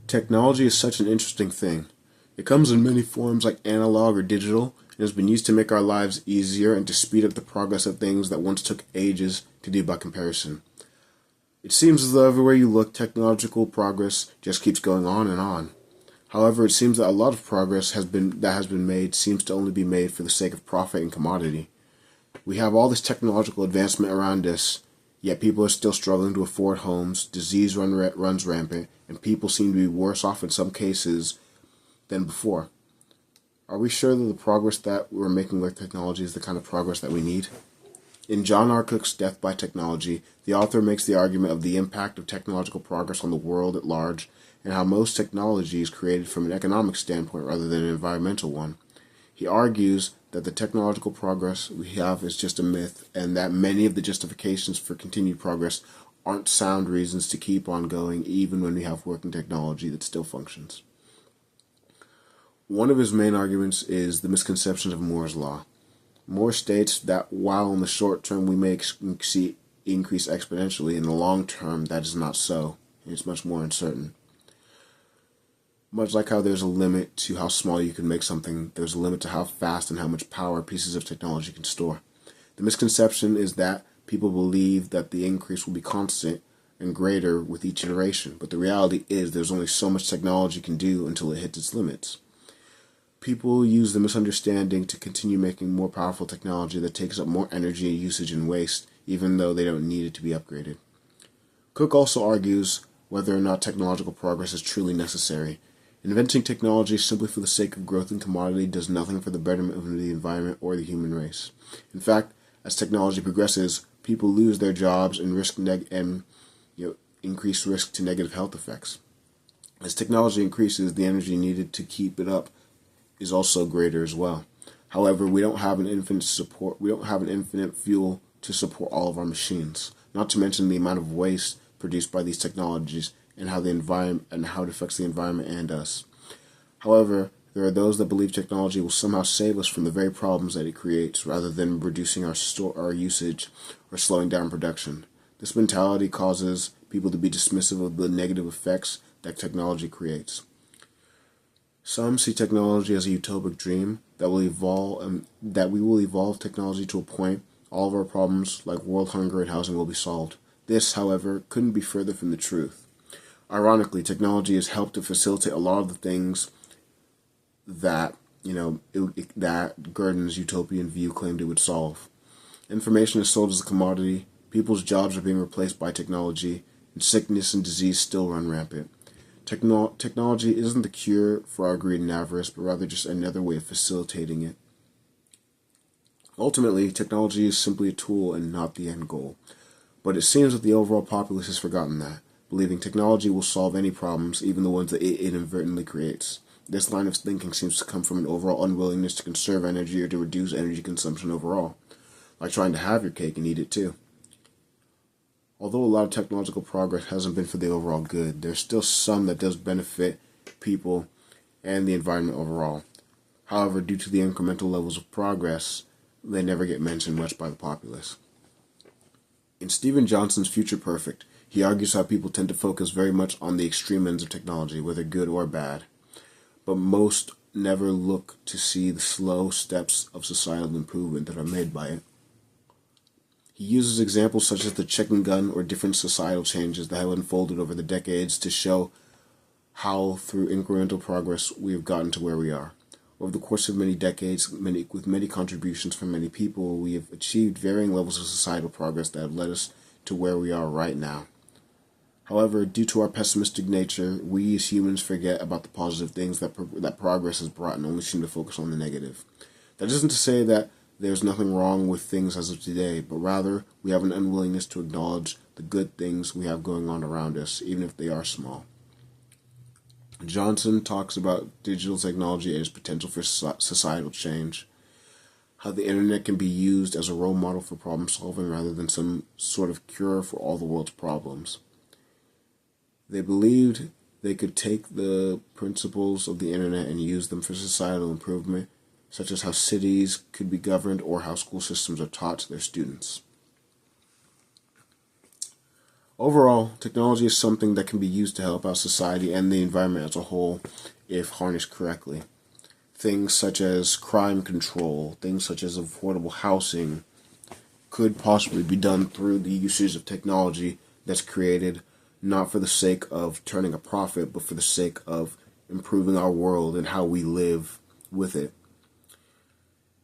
Technology is such an interesting thing. It comes in many forms like analog or digital and has been used to make our lives easier and to speed up the progress of things that once took ages to do by comparison. It seems as though everywhere you look, technological progress just keeps going on and on. However, it seems that a lot of progress has been made seems to only be made for the sake of profit and commodity. We have all this technological advancement around us, yet people are still struggling to afford homes, runs rampant, and people seem to be worse off in some cases than before. Are we sure that the progress that we're making with technology is the kind of progress that we need? In John R. Cook's Death by Technology, the author makes the argument of the impact of technological progress on the world at large and how most technology is created from an economic standpoint rather than an environmental one. He argues that the technological progress we have is just a myth and that many of the justifications for continued progress aren't sound reasons to keep on going even when we have working technology that still functions. One of his main arguments is the misconception of Moore's Law. Moore states that while in the short term we may increase exponentially, in the long term that is not so. It's much more uncertain. Much like how there's a limit to how small you can make something, there's a limit to how fast and how much power pieces of technology can store. The misconception is that people believe that the increase will be constant and greater with each iteration, but the reality is there's only so much technology can do until it hits its limits. People use the misunderstanding to continue making more powerful technology that takes up more energy, usage, and waste, even though they don't need it to be upgraded. Cook also argues whether or not technological progress is truly necessary. Inventing technology simply for the sake of growth and commodity does nothing for the betterment of the environment or the human race. In fact, as technology progresses, people lose their jobs and increase risk to negative health effects. As technology increases, the energy needed to keep it up is also greater as well. However, we don't have an infinite fuel to support all of our machines, not to mention the amount of waste produced by these technologies and how it affects the environment and us. However, there are those that believe technology will somehow save us from the very problems that it creates rather than reducing our usage or slowing down production. This mentality causes people to be dismissive of the negative effects that technology creates. Some see technology as a utopic dream that we will evolve technology to a point all of our problems like world hunger and housing will be solved. This, however, couldn't be further from the truth. Ironically, technology has helped to facilitate a lot of the things that that Gurdon's utopian view claimed it would solve. Information is sold as a commodity, people's jobs are being replaced by technology, and sickness and disease still run rampant. Technology isn't the cure for our greed and avarice, but rather just another way of facilitating it. Ultimately, technology is simply a tool and not the end goal. But it seems that the overall populace has forgotten that, believing technology will solve any problems, even the ones that it inadvertently creates. This line of thinking seems to come from an overall unwillingness to conserve energy or to reduce energy consumption overall, like trying to have your cake and eat it too. Although a lot of technological progress hasn't been for the overall good, there's still some that does benefit people and the environment overall. However, due to the incremental levels of progress, they never get mentioned much by the populace. In Steven Johnson's Future Perfect, he argues how people tend to focus very much on the extreme ends of technology, whether good or bad, but most never look to see the slow steps of societal improvement that are made by it. He uses examples such as the chicken gun or different societal changes that have unfolded over the decades to show how, through incremental progress, we have gotten to where we are. Over the course of many decades, with many contributions from many people, we have achieved varying levels of societal progress that have led us to where we are right now. However, due to our pessimistic nature, we as humans forget about the positive things that progress has brought and only seem to focus on the negative. That isn't to say that there's nothing wrong with things as of today, but rather we have an unwillingness to acknowledge the good things we have going on around us, even if they are small. Johnson talks about digital technology and its potential for societal change, how the internet can be used as a role model for problem solving rather than some sort of cure for all the world's problems. They believed they could take the principles of the internet and use them for societal improvement, such as how cities could be governed or how school systems are taught to their students. Overall, technology is something that can be used to help out society and the environment as a whole if harnessed correctly. Things such as crime control, things such as affordable housing could possibly be done through the usage of technology that's created not for the sake of turning a profit, but for the sake of improving our world and how we live with it.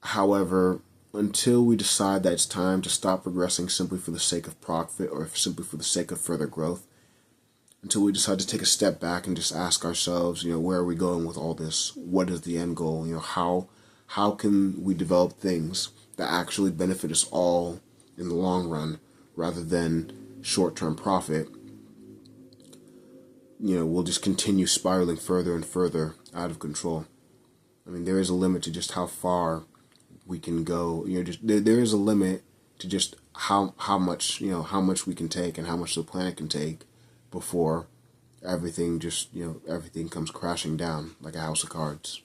However, until we decide that it's time to stop progressing simply for the sake of profit or simply for the sake of further growth, until we decide to take a step back and just ask ourselves, where are we going with all this? What is the end goal? How can we develop things that actually benefit us all in the long run rather than short-term profit? We'll just continue spiraling further and further out of control. I mean, there is a limit to just how far we can go. There is a limit to just how much we can take and how much the planet can take before everything everything comes crashing down like a house of cards.